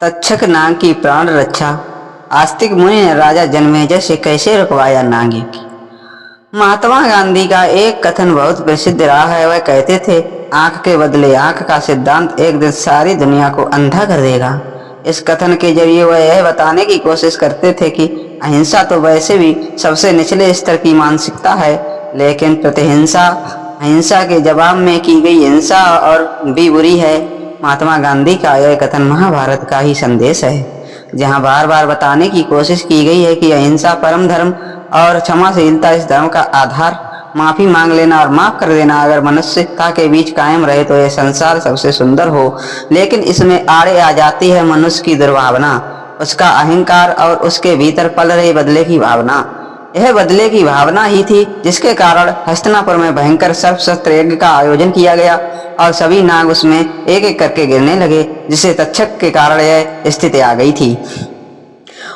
तक्षक नाग की प्राण रक्षा। आस्तिक मुनि ने राजा जन्मेजय से कैसे रुकवाया नाग यज्ञ। महात्मा गांधी का एक कथन बहुत प्रसिद्ध रहा है। वह कहते थे, आंख के बदले आंख का सिद्धांत एक दिन सारी दुनिया को अंधा कर देगा। इस कथन के जरिए वह यह बताने की कोशिश करते थे कि अहिंसा तो वैसे भी सबसे निचले स्तर की मानसिकता है, लेकिन प्रतिहिंसा अहिंसा के जवाब में की गई हिंसा और भी बुरी है। महात्मा गांधी का यह कथन महाभारत का ही संदेश है, जहां बार बार बताने की कोशिश की गई है कि अहिंसा परम धर्म और क्षमाशीलता इस धर्म का आधार। माफी मांग लेना और माफ कर देना अगर मनुष्यता के बीच कायम रहे तो यह संसार सबसे सुंदर हो, लेकिन इसमें आड़े आ जाती है मनुष्य की दुर्भावना, उसका अहंकार और उसके भीतर पल रही बदले की भावना। यह बदले की भावना ही थी जिसके कारण हस्तिनापुर में भयंकर सर्वशस्त्र यज्ञ का आयोजन किया गया और सभी नाग उसमें एक एक करके गिरने लगे, जिससे तक्षक के कारण यह स्थिति आ गई थी।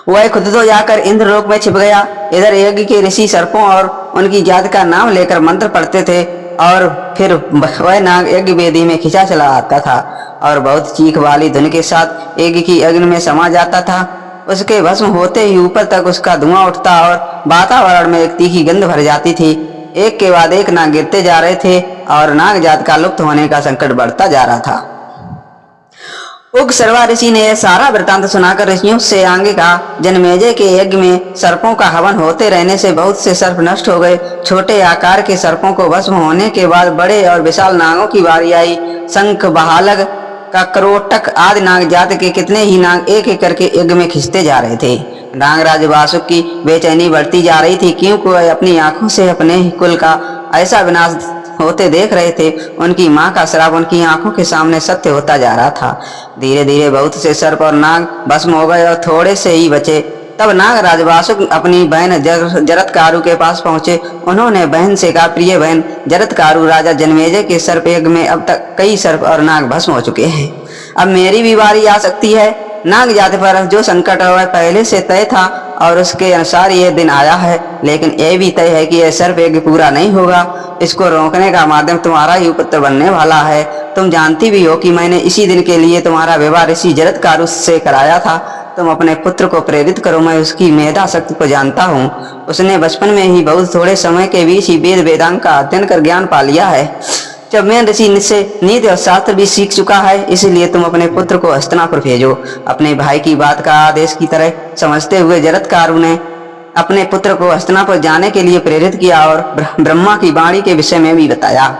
वह खुद तो जाकर इंद्रलोक में छिप गया, इधर यज्ञ के ऋषि सर्पों और उनकी जाति का नाम लेकर मंत्र पढ़ते थे और फिर वह नाग यज्ञ वेदी में खिंचा चला आता था और बहुत चीख वाली धुन के साथ यज्ञ की अग्नि में समा जाता था। उसके भस्म होते ही ऊपर तक उसका धुआं उठता और वातावरण में एक तीखी गंध भर जाती थी। एक के बाद एक नाग गिरते जा रहे थे और नाग जात का लुप्त होने का संकट बढ़ता जा रहा था। उग सर्वा ऋषि ने यह सारा वृतांत सुनाकर ऋषियों से आगे कहा, जन्मेजय के यज्ञ में सर्पों का हवन होते रहने से बहुत से सर्प नष्ट हो गए। छोटे आकार के सर्पों को भस्म होने के बाद बड़े और विशाल नागों की बारी आई। शंख, बहालग, ककरोटक आदि नाग जात के कितने ही नाग एक एक करके यज्ञ में खिंचते जा रहे थे। नागराज वासुक की बेचैनी बढ़ती जा रही थी, क्योंकि वह अपनी आंखों से अपने ही कुल का ऐसा विनाश होते देख रहे थे। उनकी मां का श्राप उनकी आंखों के सामने सत्य होता जा रहा था। धीरे धीरे बहुत से सर्प और नाग भस्म हो गए और थोड़े से ही बचे। तब नागराज वासुक अपनी बहन जरत्कारु के पास पहुंचे। उन्होंने बहन से कहा, प्रिय बहन जरत्कारु, राजा जन्मेजय के सर्प यज्ञ में अब तक कई सर्प और नाग भस्म हो चुके हैं, अब मेरी भी बारी आ सकती है। नाग जाति पर जो संकट है वह पहले से तय था और उसके अनुसार यह दिन आया है, लेकिन यह भी तय है कि यह सर्प यज्ञ पूरा नहीं होगा। इसको रोकने का माध्यम तुम्हारा ही पुत्र बनने वाला है। तुम जानती भी हो कि मैंने इसी दिन के लिए तुम्हारा विवाह ऋषि जरत्कारु से कराया था। तुम अपने पुत्र को प्रेरित करो, मैं उसकी मेधा शक्ति को जानता हूँ। उसने बचपन में ही बहुत थोड़े समय के बीच ही वेद वेदांग का अध्ययन कर ज्ञान पा लिया है। जब मैं ऋषि से नीति और शास्त्र भी सीख चुका है, इसलिए तुम अपने पुत्र को हस्तिनापुर भेजो। अपने भाई की बात का आदेश की तरह समझते हुए जरत्कारु ने अपने पुत्र को हस्तिनापुर जाने के लिए प्रेरित किया और ब्रह्मा की वाणी के विषय में भी बताया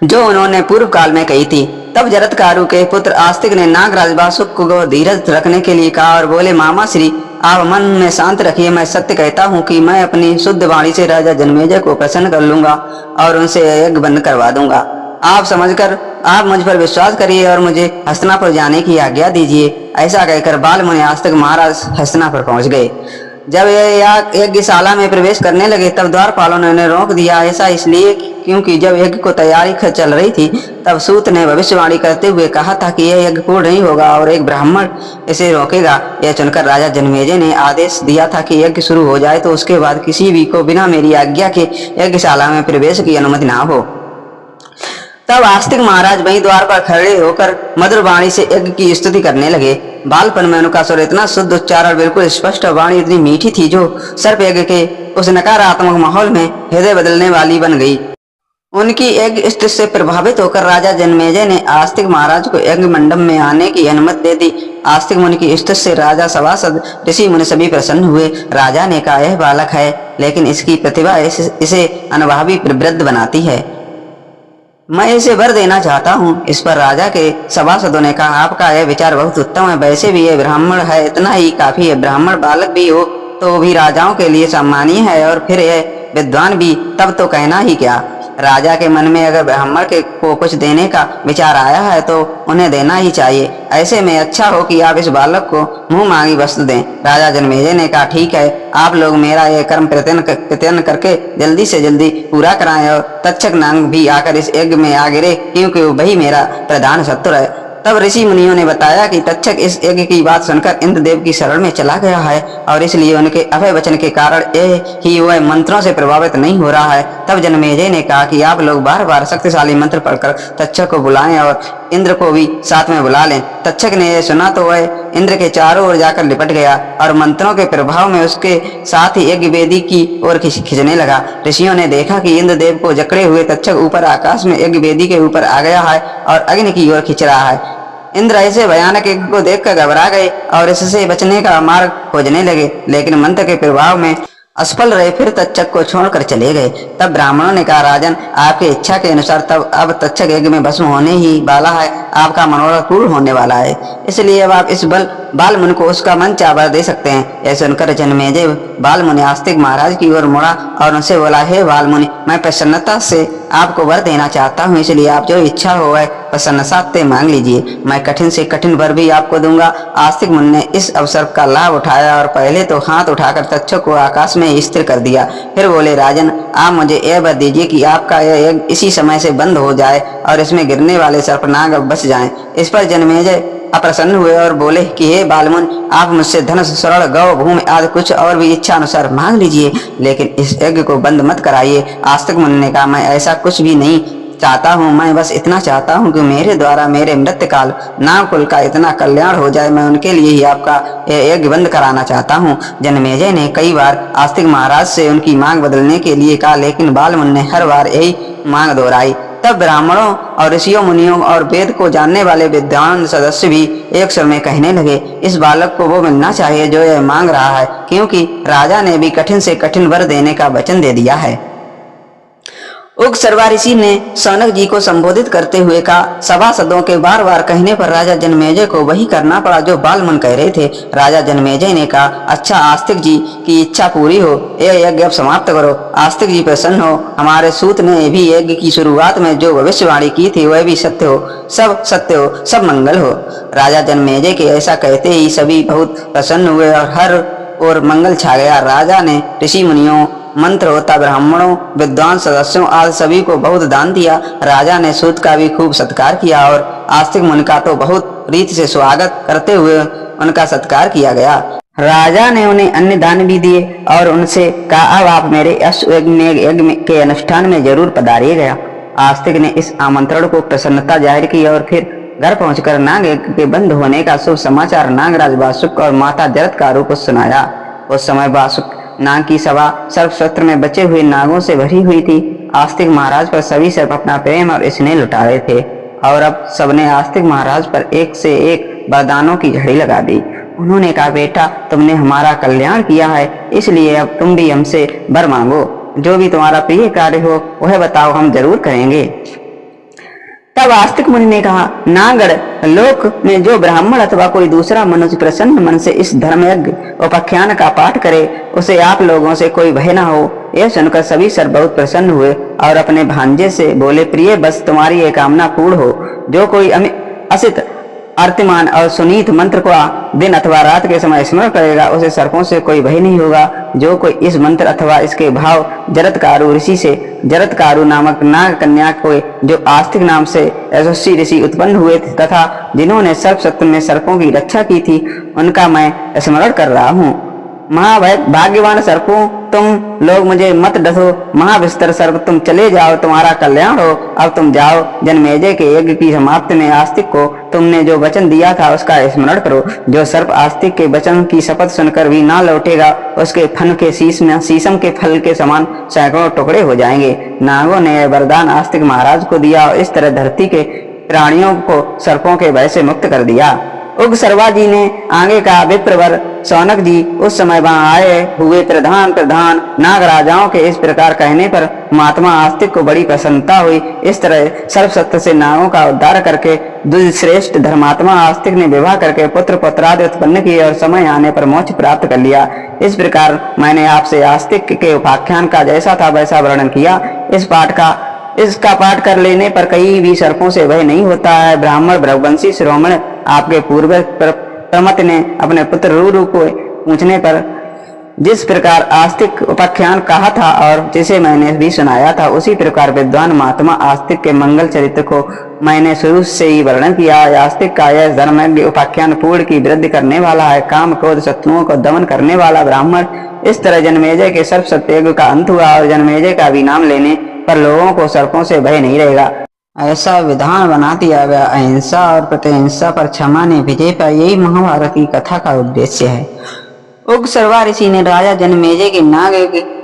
जो उन्होंने पूर्व काल में कही थी। तब जरत्कारु के पुत्र आस्तिक ने नागराज वासुक को धीरज रखने के लिए कहा और बोले, मामा श्री, आप मन में शांत रखिए। मैं सत्य कहता हूँ कि मैं अपनी शुद्ध वाणी से राजा जन्मेजय को प्रसन्न कर लूंगा और उनसे यज्ञ बंद करवा दूंगा। आप मुझ पर विश्वास करिए और मुझे हस्तिनापुर जाने की आज्ञा दीजिए। ऐसा कहकर बाल मुनि आस्तिक महाराज हस्तिनापुर पहुंच गए। जब यह यज्ञशाला में प्रवेश करने लगे तब द्वारपालों ने उन्हें रोक दिया। ऐसा इसलिए क्योंकि जब यज्ञ को तैयारी चल रही थी तब सूत ने भविष्यवाणी करते हुए कहा था कि यह यज्ञ पूर्ण नहीं होगा और एक ब्राह्मण इसे रोकेगा। यह सुनकर राजा जन्मेजय ने आदेश दिया था कि यज्ञ शुरू हो जाए तो उसके बाद किसी भी को बिना मेरी आज्ञा के यज्ञशाला में प्रवेश की अनुमति ना हो। तब आस्तिक महाराज वहीं द्वार पर खड़े होकर मधुर वाणी से यज्ञ की स्तुति करने लगे। बालपन में उनका स्वर इतना शुद्ध उच्चारण, बिल्कुल स्पष्ट, वाणी इतनी मीठी थी जो सर्प यज्ञ के उस नकारात्मक माहौल में हृदय बदलने वाली बन गई। उनकी यज्ञ स्तुति से प्रभावित होकर राजा जन्मेजय ने आस्तिक महाराज को यज्ञ मंडप में आने की अनुमति दे दी। आस्तिक मुनि की स्तुति से राजा, सभासद, ऋषि मुनि सभी प्रसन्न हुए। राजा ने कहा, यह बालक है, लेकिन इसकी प्रतिभा इसे अनुभवी वृद्ध बनाती है। मैं इसे वर देना चाहता हूँ। इस पर राजा के सभासदों ने कहा, आपका यह विचार बहुत उत्तम है। वैसे भी यह ब्राह्मण है, इतना ही काफी है। ब्राह्मण बालक भी हो तो भी राजाओं के लिए सम्मानीय है और फिर यह विद्वान भी, तब तो कहना ही क्या। राजा के मन में अगर ब्राह्मण को कुछ देने का विचार आया है तो उन्हें देना ही चाहिए। ऐसे में अच्छा हो कि आप इस बालक को मुंह मांगी वस्तु दें। राजा जन्मेजय ने कहा, ठीक है, आप लोग मेरा यह कर्म प्रत्ययन करके जल्दी से जल्दी पूरा कराएं और तक्षक नाग भी आकर इस यज्ञ में आ गिरे, क्योंकि वही मेरा प्रधान शत्रु है। तब ऋषि मुनियों ने बताया कि तक्षक इस यज्ञ की बात सुनकर इंद्रदेव की शरण में चला गया है और इसलिए उनके अभय वचन के कारण ही वह मंत्रों से प्रभावित नहीं हो रहा है। तब जन्मेजय ने कहा कि आप लोग बार बार शक्तिशाली मंत्र पढ़कर तक्षक को बुलाएं और इंद्र को भी साथ में बुला लें। तक्षक ने यह सुना तो वह इंद्र के चारों ओर जाकर लिपट गया और मंत्रों के प्रभाव में उसके साथ ही यज्ञ वेदी की ओर खिंचने लगा। ऋषियों ने देखा कि इंद्रदेव को जकड़े हुए तक्षक ऊपर आकाश में यज्ञ वेदी के ऊपर आ गया है और अग्नि की ओर खिंच रहा है। इंद्र ऐसे भयानक यज्ञ को देखकर घबरा गए और इससे बचने का मार्ग खोजने लगे, लेकिन मंत्र के प्रभाव में असफल रहे, फिर तक्षक को छोड़कर चले गए। तब ब्राह्मणों ने कहा, राजन, आपकी इच्छा के अनुसार तब अब तक्षक यज्ञ में भस्म होने ही वाला है, आपका मनोरथ पूर्ण होने वाला है, इसलिए अब आप इस बाल मुनि को उसका मन चाह दे सकते हैं। यह सुनकर जन्मेजय बाल मुनि आस्तिक महाराज की ओर मुड़ा और उनसे बोला, हे बाल मुनि, मैं प्रसन्नता से आपको वर देना चाहता हूँ, इसलिए आप जो इच्छा हो वह प्रसन्नता से मांग लीजिए, मैं कठिन से कठिन वर भी आपको दूंगा। आस्तिक मुनि ने इस अवसर का लाभ उठाया और पहले तो हाथ उठाकर तक्षक को आकाश में स्थिर कर दिया। फिर बोले, राजन, आप मुझे यह वर दीजिए कि आपका यह यज्ञ इसी समय से बंद हो जाए और इसमें गिरने वाले सर्पनाग बच जाएं। इस पर जन्मेजय अप्रसन्न हुए और बोले कि हे बालमुन, आप मुझसे धन, स्वर्ण, गौ, भूमि आदि कुछ और भी इच्छा अनुसार मांग लीजिए, लेकिन इस यज्ञ को बंद मत कराइए। आस्तिक मुनि ने कहा, मैं ऐसा कुछ भी नहीं चाहता हूँ, मैं बस इतना चाहता हूँ कि मेरे द्वारा मेरे मृत्यु काल नागकुल का इतना कल्याण हो जाए, मैं उनके लिए ही आपका यज्ञ बंद कराना चाहता हूँ। जन्मेजय ने कई बार आस्तिक महाराज से उनकी मांग बदलने के लिए कहा, लेकिन बालमुनि ने हर बार यही मांग दोहराई। तब ब्राह्मणों और ऋषियों, मुनियों और वेद को जानने वाले विद्वान सदस्य भी एक स्वर में कहने लगे, इस बालक को वो मिलना चाहिए जो यह मांग रहा है, क्योंकि राजा ने भी कठिन से कठिन वर देने का वचन दे दिया है। उग सर्वा ऋषि ने सौनक जी को संबोधित करते हुए कहा, सभासदों के बार बार कहने पर राजा जन्मेजय को वही करना पड़ा जो बालमुनि कह रहे थे। राजा जन्मेजय ने कहा, अच्छा, आस्तिक जी की इच्छा पूरी हो, यह यज्ञ अब समाप्त करो। आस्तिक जी प्रसन्न हो, हमारे सूत ने भी यज्ञ की शुरुआत में जो भविष्यवाणी की थी वह भी सत्य हो, सब सत्य हो, सब मंगल हो। राजा जन्मेजय के ऐसा कहते ही सभी बहुत प्रसन्न हुए और हर ओर मंगल छा गया। राजा ने ऋषि मुनियों, मंत्र होता ब्राह्मणों, विद्वान सदस्यों आदि सभी को बहुत दान दिया। राजा ने सूत का भी खूब सत्कार किया और आस्तिक मुनि का तो बहुत रीति से स्वागत करते हुए उनका सत्कार किया गया। राजा ने उन्हें अन्य दान भी दिए और उनसे कहा, अब आप मेरे यज्ञ के अनुष्ठान में जरूर पधारिएगा। आस्तिक ने इस आमंत्रण को प्रसन्नता जाहिर की और फिर घर पहुंचकर नाग यज्ञ के बंद होने का शुभ समाचार नागराज वासुक और माता जरत्कारु को सुनाया। उस समय वासुक नाग की सभा सर्पसत्र में बचे हुए नागों से भरी हुई थी। आस्तिक महाराज पर सभी सर्प अपना प्रेम और स्नेह लुटा रहे थे और अब सबने आस्तिक महाराज पर एक से एक वरदानों की झड़ी लगा दी। उन्होंने कहा, बेटा, तुमने हमारा कल्याण किया है, इसलिए अब तुम भी हमसे वर मांगो, जो भी तुम्हारा प्रिय कार्य हो वह बताओ, हम जरूर करेंगे। तब आस्तिक मुनि ने कहा, नागड़ लोक में जो ब्राह्मण अथवा कोई दूसरा मनुष्य प्रसन्न मन से इस धर्म यज्ञ उपाख्यान का पाठ करे, उसे आप लोगों से कोई भय न हो। यह सुनकर सभी सर्प बहुत प्रसन्न हुए और अपने भांजे से बोले, प्रिय, बस तुम्हारी ये कामना पूर्ण हो। जो कोई असित, अर्तिमान और सुनीत मंत्र को दिन अथवा रात के समय स्मरण करेगा, उसे सर्पों से कोई भय नहीं होगा। जो कोई इस मंत्र अथवा इसके भाव जरत्कारु ऋषि से, जरत्कारु नामक नाग कन्या को, जो आस्तिक नाम से यशस्वी ऋषि उत्पन्न हुए थे तथा जिन्होंने सर्प सत्र में सर्पों की रक्षा की थी, उनका मैं स्मरण कर रहा हूँ। महाभाग्यवान सर्पों, तुम लोग मुझे मत डसो, महाविस्तर सर्प, तुम चले जाओ, तुम्हारा कल्याण हो। अब तुम जाओ, जन्मेजय के यज्ञ की समाप्ति में आस्तिक को तुमने जो वचन दिया था उसका स्मरण करो। जो सर्प आस्तिक के वचन की शपथ सुनकर भी ना लौटेगा, उसके फन के शीशम के फल के समान सैकड़ों टुकड़े हो जाएंगे। नागों ने वरदान आस्तिक महाराज को दिया और इस तरह धरती के प्राणियों को सर्पों के भय से मुक्त कर दिया। उग सर्वा जी ने आगे कहा, विप्रवर सौनक जी उस समय वहां आए हुए प्रधान नाग राजाओं के इस प्रकार कहने पर महात्मा आस्तिक को बड़ी प्रसन्नता हुई। इस तरह सर्वसत्य से नागों का उद्धार करके दुर्श्रेष्ठ धर्मात्मा आस्तिक ने विवाह करके पुत्र पुत्रादि उत्पन्न किए और समय आने पर मोक्ष प्राप्त कर लिया। इस प्रकार मैंने आपसे आस्तिक के उपाख्यान का जैसा था वैसा वर्णन किया। इसका पाठ कर लेने पर कहीं भी सर्पों से भय नहीं होता है। ब्राह्मण भृगवंशी शिरोमणि आपके पूर्वज प्रमत ने अपने पुत्र रुरु को पूछने पर जिस प्रकार आस्तिक उपाख्यान कहा था और जिसे मैंने भी सुनाया था, उसी प्रकार विद्वान महात्मा आस्तिक के मंगल चरित्र को मैंने शुरू से ही वर्णन किया। आस्तिक का यह धर्मज्ञ उपाख्यान पूर्ण की वृद्धि करने वाला है, काम क्रोध शत्रुओं को दमन करने वाला ब्राह्मण। इस तरह जन्मेजय के सर्प सत्ययुग का अंत हुआ और जन्मेजय का भी नाम लेने पर लोगों को सर्पों से भय नहीं रहेगा। ऐसा विधान बना दिया गया, अहिंसा और प्रतिहिंसा पर क्षमा ने विजय पाई। यही महाभारत की कथा का उद्देश्य है। उग सर्वा ऋषि ने राजा जनमेजय के नाग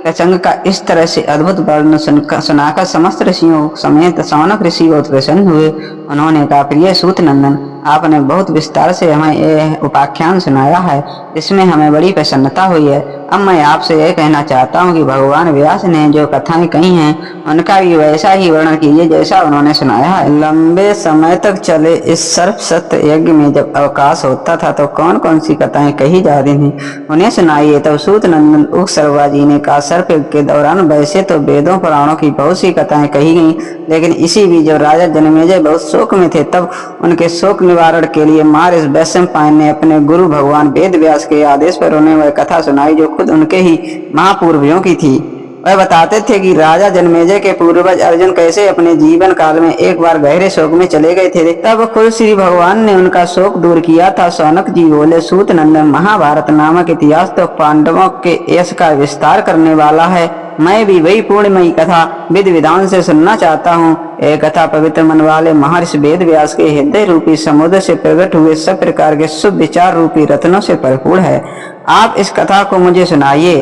प्रसंग का इस तरह से अद्भुत वर्णन सुनाकर समस्त ऋषियों समेत सौनक ऋषि बहुत प्रसन्न हुए। उन्होंने कहा, प्रिय सूत नंदन, आपने बहुत विस्तार से हमें यह उपाख्यान सुनाया है, इसमें हमें बड़ी प्रसन्नता हुई है। अब मैं आपसे यह कहना चाहता हूँ कि भगवान व्यास ने जो कथाएं कही हैं उनका भी वैसा ही वर्णन कीजिए जैसा उन्होंने सुनाया है। लंबे समय तक चले इस सर्प सत्य यज्ञ में जब अवकाश होता था तो कौन कौन सी कथाएं कही जाती थी, उन्हें सुनाइए। तब सूत नंदन उग सर्वा जी ने कहा, सर्प यज्ञ के दौरान वैसे तो वेदों पुराणों की बहुत सी कथाएं कही गई, लेकिन इसी बीच जब राजा जनमेजय बहुत शोक में थे तब उनके शोक निवारण के लिए महर्षि वैशंपायन ने अपने गुरु भगवान वेद व्यास के आदेश पर उन्हें वह कथा सुनाई जो खुद उनके ही महापूर्वजों की थी। वह बताते थे कि राजा जनमेजय के पूर्वज अर्जुन कैसे अपने जीवन काल में एक बार गहरे शोक में चले गए थे, तब खुद श्री भगवान ने उनका शोक दूर किया था। सौनक जी बोले, सूत नंदन, महाभारत नामक इतिहास तो पांडवों के यश का विस्तार करने वाला है। मैं भी वही पूर्णमयी कथा विधि विधान से सुनना चाहता हूँ। यह कथा पवित्र मन वाले महर्षि वेद व्यास के हृदय रूपी समुद्र से प्रकट हुए सब प्रकार के शुभ विचार रूपी रत्नों से भरपूर है। आप इस कथा को मुझे सुनाइए।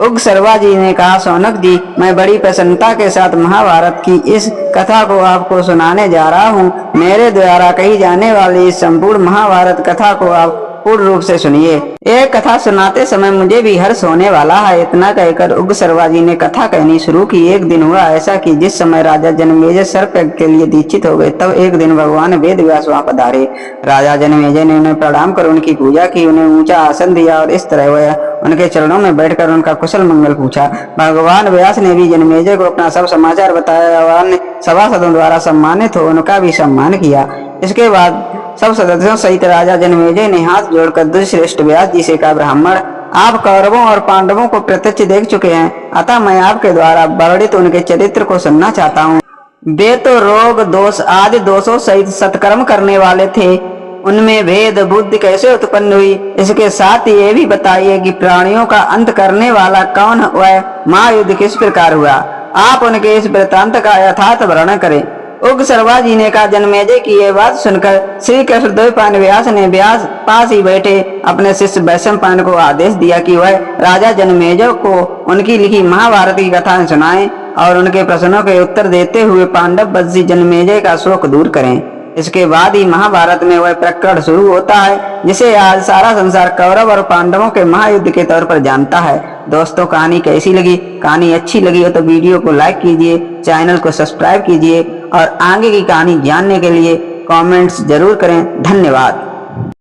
उग सर्वा जी ने कहा, सौनक जी, मैं बड़ी प्रसन्नता के साथ महाभारत की इस कथा को आपको सुनाने जा रहा हूँ। मेरे द्वारा कही जाने वाली इस संपूर्ण महाभारत कथा को आप पूर्ण रूप से सुनिए। एक कथा सुनाते समय मुझे भी हर्ष होने वाला है। इतना कहकर उग सर्वा जी ने कथा कहनी शुरू की। एक दिन हुआ ऐसा कि जिस समय राजा जनमेजय सर्प यज्ञ के लिए दीक्षित हो गए, तब एक दिन भगवान वेद व्यास वहां पधारे। राजा जनमेजय ने उन्हें प्रणाम कर उनकी पूजा की, उन्हें ऊंचा आसन दिया और इस तरह वह उनके चरणों में बैठकर उनका कुशल मंगल पूछा। भगवान व्यास ने भी जनमेजय को अपना सब समाचार बताया। भगवान सभासदों द्वारा सम्मानित हो उनका भी सम्मान किया। इसके बाद सब सदस्यों सहित राजा जनमेजय ने हाथ जोड़कर दुष्श्रेष्ठ व्यास जी से कहा, ब्राह्मण, आप कौरवों और पांडवों को प्रत्यक्ष देख चुके हैं, अतः मैं आपके द्वारा वर्णित उनके चरित्र को सुनना चाहता हूँ। वे तो रोग दोष आदि दोषों सहित सत्कर्म करने वाले थे। उनमें भेद बुद्धि कैसे उत्पन्न हुई, इसके साथ ये भी बताइए कि प्राणियों का अंत करने वाला कौन, वह महायुद्ध किस प्रकार हुआ। आप उनके इस वृत्तांत का यथार्थ वर्णन करें। उग सर्वा जी ने कहा, जनमेजय की यह बात सुनकर श्री कृष्ण द्वैपायन व्यास ने व्यास पास ही बैठे अपने शिष्य वैशंपायन को आदेश दिया कि वह राजा जनमेजय को उनकी लिखी महाभारत की कथाएं सुनाएं और उनके प्रश्नों के उत्तर देते हुए पांडव वंशी जनमेजय का शोक दूर करें। इसके बाद ही महाभारत में वह प्रकरण शुरू होता है जिसे आज सारा संसार कौरव और पांडवों के महायुद्ध के तौर पर जानता है। दोस्तों, कहानी कैसी लगी? कहानी अच्छी लगी हो तो वीडियो को लाइक कीजिए, चैनल को सब्सक्राइब कीजिए और आगे की कहानी जानने के लिए कमेंट्स जरूर करें। धन्यवाद।